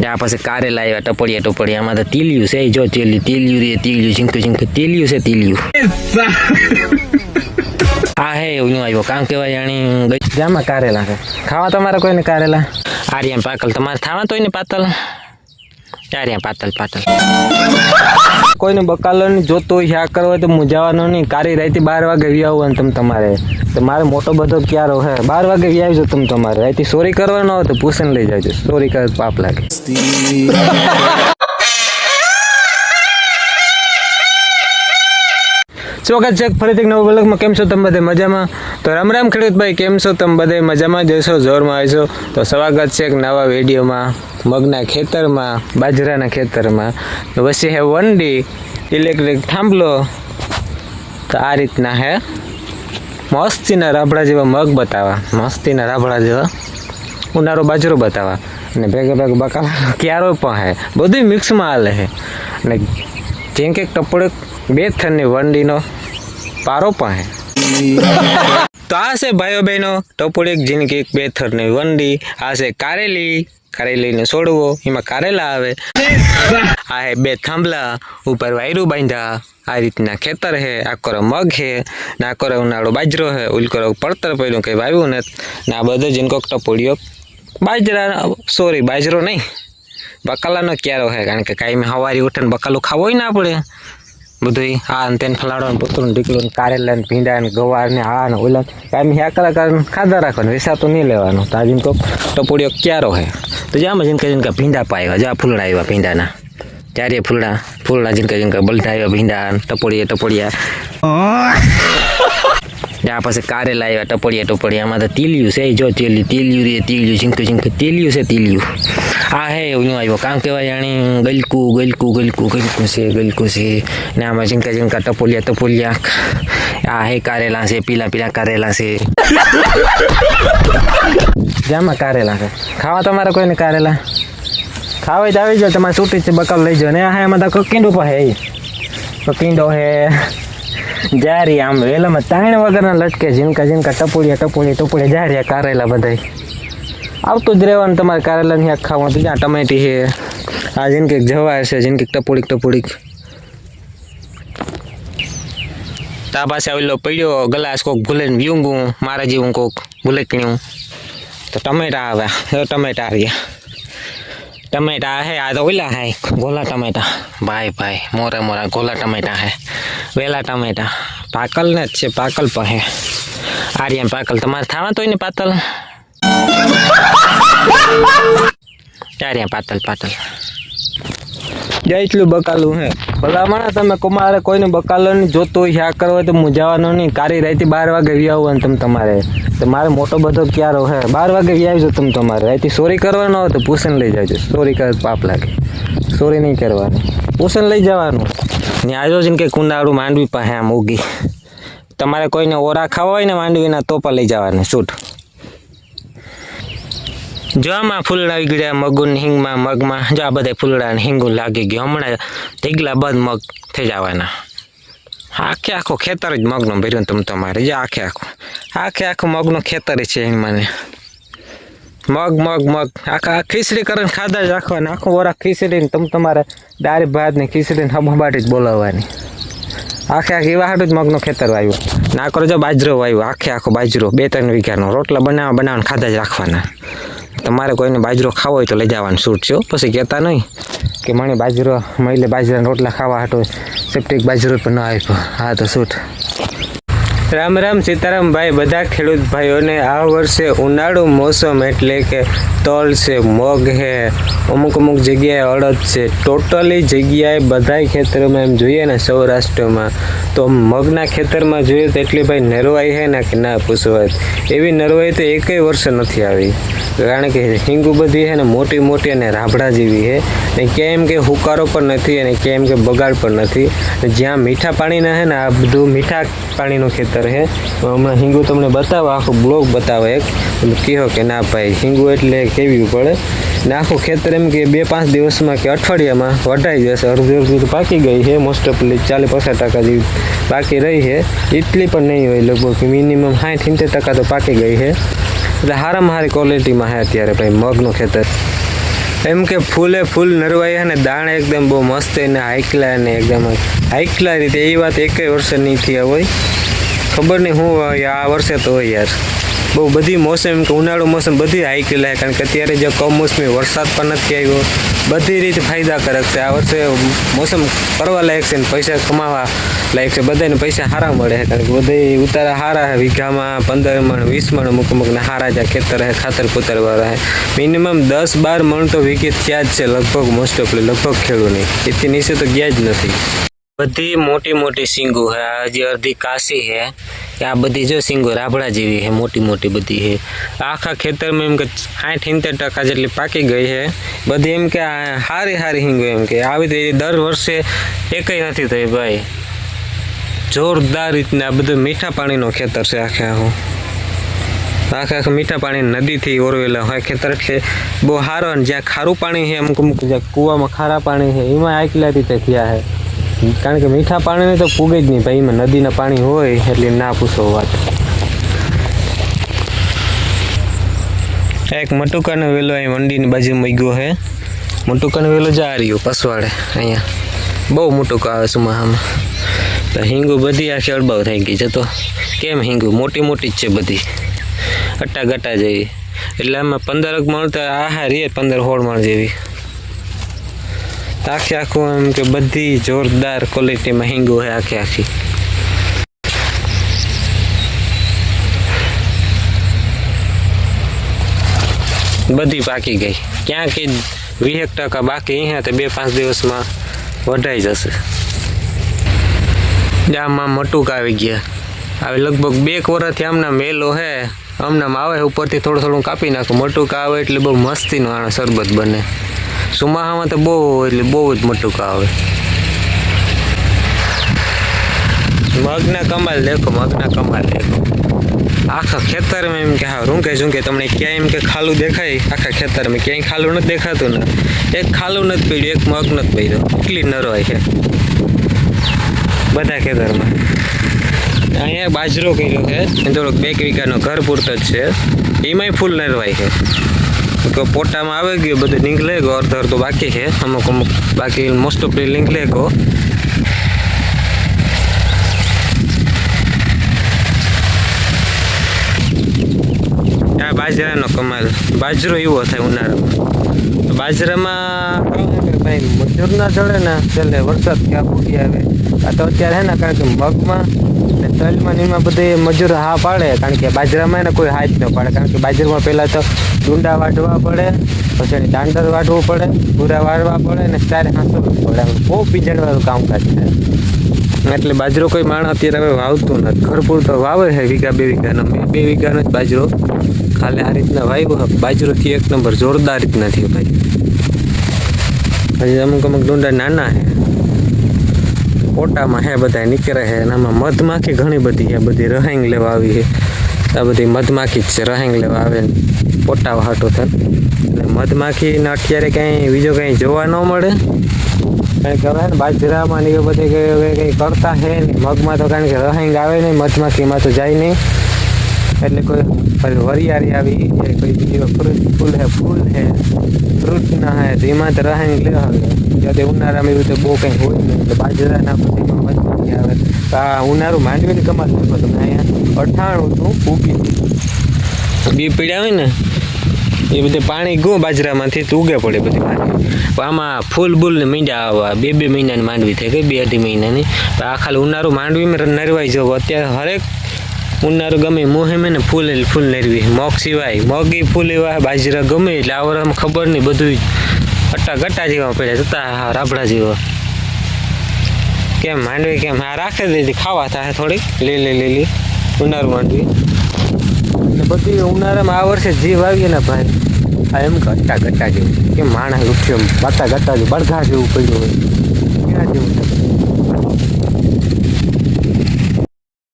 ત્યાં પછી કારેલા આવ્યા ટપડિયા ટપડિયામાં તો તીલિયું છે જો તીલિયું રે તીલિયું ઝીંક તીલિયું છે તીલિયું હા હે એવું આવ્યો કામ કહેવાય જાણી જામાં કારેલા છે ખાવા તમારે કોઈને કારેલા આર્યા પાકલ તમારે ખાવા તો ને પાતલ આર્યા પાતલ કોઈને બકાલો ની જોતો હોય શાક કરવો હોય તો મુજાવાનો નહીં કારી રાતે 12 વાગે વ્યાવવાનું તમે તમારે તો મારે મોટો બધો ક્યારો હે 12 વાગે વ્યાવજો તમે તમારે રાતે ચોરી કરવાનો હોય તો પૂછન લઈ જાજો ચોરી કરે પાપ લાગે સ્વાગત છે ફરીથી નવા બ્લોગમાં કેમ છો તમે બધે મજામાં તો રામ રામ ખેડૂત ભાઈ કેમ છો તમે બધે મજામાં જશો જોરમાં આવશો તો સ્વાગત છે એક નવા વિડીયોમાં મગના ખેતરમાં બાજરાના ખેતરમાં વચ્ચે હે વંડી ઇલેક્ટ્રિક થાંભલો તો આ રીતના હે મસ્તીના રાબડા જેવા મગ બતાવવા મસ્તીના રાબડા જેવા ઉનાળો બાજરો બતાવવા અને ભેગા બકાલા ક્યારો પણ હે બધું મિક્સમાં હાલે હે અને જેમ કે ટપડે 2 થરની વંડીનો પારો પણ હે તો આ છે ભાઈઓ બહેનો ટપોડી એક જિંદગી 2 થરની વંડી આ છે કારેલીને છોડવો એમાં કારેલા આવે આ હે 2 થાંભલા ઉપર વાયરું બાંધ્યા આ રીતના ખેતર હે આ કરો મગ હે ના કરો ઉનાળો બાજરો હે ઉલ કરો પડતર પડ્યું કંઈ વાવ્યું ને આ બધો જીનકો ટપોડીઓ બાજરો નહીં બકાલાનો ક્યારો હે કારણ કે કાંઈ સવારે ઉઠીને બકાલું ખાવો હોય ના પડે બધું આ ને તેને ફલાડો પુત્રું દીકરું કારેલા ને ભીંડા ને ગવાર ને આ ને ઓલા કાંઈ હેક કરીને ખાધા રાખવાનું વેસાતું નહીં લેવાનું તો આ જીનકો ટપોડીઓ ક્યારો હે તો જામાં જીનકા ભીંડા પાવ્યા જા ફૂલડા આવ્યા ભીંડાના ત્યારે ફૂલડા જીનકા બલતા આવ્યા ભીંડા ટપોડિયા ત્યાં પછી કારેલા આવ્યા ટપડિયામાં તો તીલિયું છે જો તીલિયું રે તીલિયું ઝીંક તીલિયું છે તીલિયું આ હે એવું આવ્યો કામ કહેવાય જાણી ગલકું છે ને આમાં ઝીંકા ટપોલિયા આ હે કારેલા છે પીલા કારેલા છે જામાં કારેલા છે ખાવા તમારે કોઈને કારેલા ખાવા જ આવી જાઓ તમારે છૂટી છે બકાલ લઈ જાઓ ને આ એમાં તો કકીંડું પણ હે કકીંડો હે જારી આમ વેલામાં તાણ વગરના લટકે ઝીનકા ટપોડિયા જારિયા કારેલા બધા આવતું જ રહેવાનું તમારે કારેલાની શાક ખાવાનું તો જ્યાં ટમેટી છે આ જીનકે જવાર છે જીનકે ટપોડીક તા પાસે આવેલો પડ્યો ગ્લાસ કોક ભૂલે વ્યુંગું મારા જેવું કોક ભૂલેકણ્યું તો ટમેટા આવે ટમેટા આવ્યા ટમેટા હે આ તો ઓલા હે ગોલા ટમેટા ભાઈ મોરા ગોલા ટમેટા હે વેલા ટમેટા પાકલ ને જ છે પાકલ પણ હે આર્યા પાકલ તમારે ખાવા તો ને પાતલ આર્યા પાતલ એટલું બકાલું હે ભલામણ તમે કુમારે કોઈને બકાલો ની જોતો હોય શાક કરવો હોય તો મુજાવાનો નહીં કારી રાતે 12 વાગે વ્યાવવાનું તમે તમારે તો મારે મોટો બધો ક્યારો હે 12 વાગે વ્યાવજો તમે તમારે રાતે ચોરી કરવાનો હોય તો પૂછન લઈ જાજો ચોરી કરે પાપ લાગે ચોરી નહીં કરવાની પૂછન લઈ જવાનું ને આજો છે કે કુંડાળું માંડવી પાસે આમ ઉગી તમારે કોઈને ઓરા ખાવા હોય ને માંડવીના તોપા લઈ જવાના છૂટ જો આમાં ફૂલડા આવી ગયા મગમાં જો આ બધા ફૂલડા ને હિંગું લાગી ગયું હમણાં ઢીગલા બંધ મગ થઈ જવાના આખો ખેતર જ મગનો ભર્યું તમે તમારે જો આખો મગનો ખેતર છે મને મગ આખા ખીચડી કરીને ખાધા જ રાખવાના આખો ઓરા ખીચડીને તમે તમારે દાળ ભાત ને ખીચડીને હબાટી જ બોલાવવાની આખી વાહાટ જ મગનો ખેતર વાવ્યો ના કરો જો બાજરો વાવ્યો આખો બાજરો 2-3 વીઘાનો રોટલા બનાવવાને ખાધા જ રાખવાના તમારે કોઈને બાજરો ખાવો હોય તો લઈ જવાનું છૂટ છે પછી કહેતા નહીં કે મને બાજરાના રોટલા ખાવા હાટો સેપ્ટિક બાજરો પણ ન આપ્યો હા તો છૂટ રામ સીતારામ ભાઈ બધા ખેડૂત ભાઈઓને આ વર્ષે ઉનાળુ મોસમ એટલે કે તલ છે મગ છે અમુક જગ્યાએ અડદ છે ટોટલી જગ્યાએ બધા ખેતરોમાં એમ જોઈએ ને સૌરાષ્ટ્રમાં તો મગના ખેતરમાં જોઈએ તો એટલી ભાઈ નરવાઈ છે ને કે ના પૂછવા એવી નરવાઈ તો એકેય વર્ષે નથી આવી કારણ કે હિંગુ બધી છે ને મોટી અને રાબડા જેવી છે ને કેમ કે હુકારો પણ નથી અને કેમ કે બગાડ પણ નથી જ્યાં મીઠા પાણીના છે ને આ બધું મીઠા પાણીનું ખેતર છે હમણાં હિંગુ તમને બતાવો આખો બ્લોગ બતાવે એક કહો કે ના ભાઈ હિંગુ એટલે કેવી પડે ને આખું ખેતર એમ કે 2-5 દિવસમાં કે અઠવાડિયામાં વઢાઈ જશે અડધું પાકી ગઈ છે મોસ્ટ ઓફલી 40-50% જેવી બાકી રહી છે એટલી પણ નહીં હોય લગભગ મિનિમમ 60-70% તો પાકી ગઈ છે એટલે સારામાં સારી ક્વોલિટીમાં છે અત્યારે ભાઈ મગનું ખેતર એમ કે ફૂલે ફૂલ નરવાયા ને દાણા એકદમ બહુ મસ્ત ને હાઈકલા ને એકદમ હાઈકલા રીતે એ વાત એકેય વર્ષે નહીં થયા હોય. ખબર નહીં શું હોય આ વર્ષે તો હોય યાર. બહુ બધી મોસમ કે ઉનાળુ મોસમ બધી હાઈકલા કારણ કે અત્યારે જે કમોસમી વરસાદ પણ નથી આવ્યો. બધી રીતે ફાયદાકારક છે આ વર્ષે. મોસમ કરવા લાયક છે ને પૈસા કમાવા લાયક છે. બધાને પૈસા સારા મળે છે કારણ કે બધા ઉતારા સારા છે. વીઘામાં 15 મણ 20 મણ અમુક અમુકને સારા જ્યાં ખેતર છે ખાતર પુતરવાળા છે. મિનિમમ 10-12 મણ તો વીઘે ત્યાં જ છે લગભગ મોસ્ટ ઓફલી લગભગ ખેડૂત નહીં. એથી નીચે તો ગયા જ નથી. બધી મોટી મોટી સિંગો છે. આ જે અડધી કાશી છે આ બધી જો સિંગો રાબડા જેવી છે મોટી મોટી બધી છે. આખા ખેતરમાં એમ કે 60-70% જેટલી પાકી ગઈ છે બધી. એમ કે સારી સારી સિંગો એમ કે આવી રીતે દર વર્ષે એકેય નથી થઈ ભાઈ. જોરદાર રીતના આ બધું મીઠા પાણીનો ખેતર છે આખે આખું. આખા મીઠા પાણી નદીથી ઓરવેલા હોય ખેતર એટલે બહુ સારો. અને જ્યાં ખારું પાણી છે અમુક અમુક જ્યાં કૂવામાં ખારા પાણી છે એમાં આકલા રીતે થયા છે કારણ કે મીઠા પાણીને તો પૂગે જ નહીં ભાઈ. એમાં નદીના પાણી હોય એટલે ના પૂછો વાત. એક મટુકાનો વેલો અહીં મંડીની બાજુમાં ગયો છે. મટુકાનો વેલો જા રહ્યો પસવાડે અહીંયા બહુ મટુકા આવે સુમાહામાં. તો હિંગુ બધી આખી અડબાવ થઈ ગઈ છે. તો કેમ હિંગુ મોટી મોટી જ છે બધી અટ્ટા ગટ્ટા જેવી. એટલે આમાં 15 મણ તો આહા રે 15-16 મણ જેવી આખી આખું. એમ કે બધી જોરદાર ક્વોલિટીમાં હિંગુ છે આખી આખી. બધી પાકી ગઈ. ક્યાંક 20% બાકી અહીંયા તો 2-5 દિવસમાં વઢાઈ જશે. આમાં મટુક આવી ગયા. હવે લગભગ 2 વર્ષથી આમના મેલો છે આમનામ આવે ઉપરથી થોડું થોડું કાપી નાખું. મટુક આવે એટલે બહુ મસ્તીનો આનો શરબત બને. સુમાહામાં તો બહુ એટલે બહુ જ મટુકા આવે. મગના કમાલ દેખો આખા ખેતરમાં એમ કે હા રૂંકે ઝૂંકે. તમને ક્યાંય એમ કે ખાલું દેખાય આખા ખેતરમાં? ક્યાંય ખાલું નથી દેખાતું ને. એક ખાલું નથી પડ્યું, એક મગ નથી પડ્યો. એટલી નરવાય છે બધા ખેતરમાં. અહીંયા બાજરો કર્યો છે થોડોક 2 વીઘાનો ઘર પૂરતો જ છે. એમાંય ફૂલ નરવાય છે. તો પોટામાં આવે ગયો બધું નીકળે ગયો. અડધર તો બાકી છે અમુક અમુક બાકી મોસ્ટ ઓફ નીકળે ગયો. આ બાજરાનો કમાલ. બાજરો એવો થાય ઉનાળામાં. બાજરામાં ભાઈ મજૂર ના ચડે ને છેલ્લે વરસાદ ક્યાં ફૂટી આવે. આ તો અત્યારે છે ને કારણ કે મગમાં ને તલમાં ને એમાં બધે મજૂર હા પાડે કારણ કે બાજરામાં એને કોઈ હાથ ન પાડે. કારણ કે બાજરામાં પહેલાં તો ડુંડા વાઢવા પડે, પછી એની દાંડર વાઢવું પડે, પૂરા વાળવા પડે ને ત્યારે હાંસવું પડે. બહુ પીજણવાળું કામકાજ થાય. એટલે બાજરો કોઈ માણસ અત્યારે હવે વાવતું નથી. ઘર પૂરતો વાવે છે 1-2 વીઘાનો. 2 વીઘાનો જ બાજરો ખાલી આ રીતના વાવ્યો. બાજરોથી 1 નંબર જોરદાર રીતના થયો ભાઈ. હજી અમુક અમુક ડુંડા નાના છે. પોટામાં હે બધા નીકળે છે. અને આમાં મધમાખી ઘણી બધી છે. બધી રહેંગ લેવા આવી છે. આ બધી મધમાખી જ છે રહેંગ લેવા આવે પોટા હાટો થાય. એટલે મધમાખીને અત્યારે કંઈ બીજો કંઈ જોવા ન મળે. કારણ કે હવે ને બાજરામાં ને એ બધે કંઈ કરતા છે નહીં. મગમાં તો કારણ કે રહેંગ આવે નહીં, મધમાખીમાં તો જાય નહીં. એટલે કોઈ વરિયાળી આવી છે, કોઈ બીજો ફૂલ છે ફ્રૂટના હે તો એમાં તો રહેંગ લેવા આવે. જ્યારે ઉનાળામાં એવું તો બહુ કંઈ હોય નહીં. એટલે બાજરાના બધીમાં મધમાખી આવે. તો આ ઉનાળું માંડવીની કમાલ દેખો તમે. અહીંયા 98 ઉગી બી પીડ્યા હોય ને એ બધે પાણી ગયું બાજરામાંથી તો ઉગે પડે બધી માંડવી. આમાં ફૂલ બુલને મીંડા આવવા 2-2 મહિનાની માંડવી થઈ ગઈ, 2-2.5 મહિનાની. આ ખાલી ઉનાળું માંડવીમાં નરવાઈ જવું. અત્યારે હરેક ઉનાળું ગમે મોહેમે ને ફૂલ નરવી. મગ સિવાય મગી ફૂલ એવા બાજરા ગમે એટલે આ વર્ષમાં ખબર નહીં બધું અટ્ટા ગટ્ટા જેવા પડ્યા જતા રાબડા જેવા. કેમ માંડવી કેમ આ રાખી દીધી ખાવા થાય થોડીક લીલી ઉનાળું માંડવી. એટલે બધી ઉનાળામાં આ વર્ષે જે વાવીએ ને ભાઈ આ એમ ગટ્ટા ગટ્ટા જેવું. કેમ માણસ ઉઠ્યો બાતા ગટ્ટા જેવું બળઘા જેવું પડ્યું હોય એના જેવું.